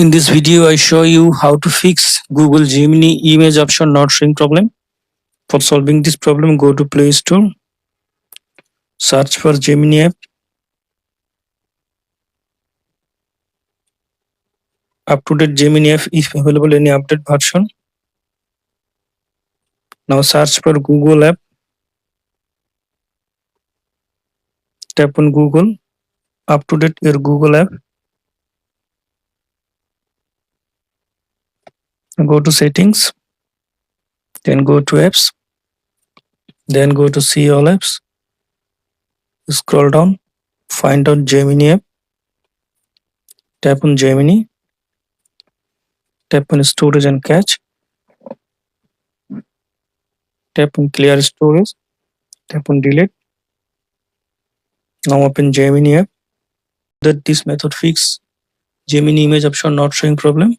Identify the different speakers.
Speaker 1: In this video, I show you how to fix Google Gemini image option not showing problem. For solving this problem, go to Play Store, search for Gemini app. Up-to-date Gemini app is available in any update version. Now search for Google app. Tap on Google. Up-to-date your Google app. Go to settings. Then go to apps. Then go to see all apps. Scroll down. Find out Gemini app. Tap on Gemini. Tap on storage and cache. Tap on clear storage. Tap on delete. Now open Gemini app. That this method fix Gemini image option not showing problem.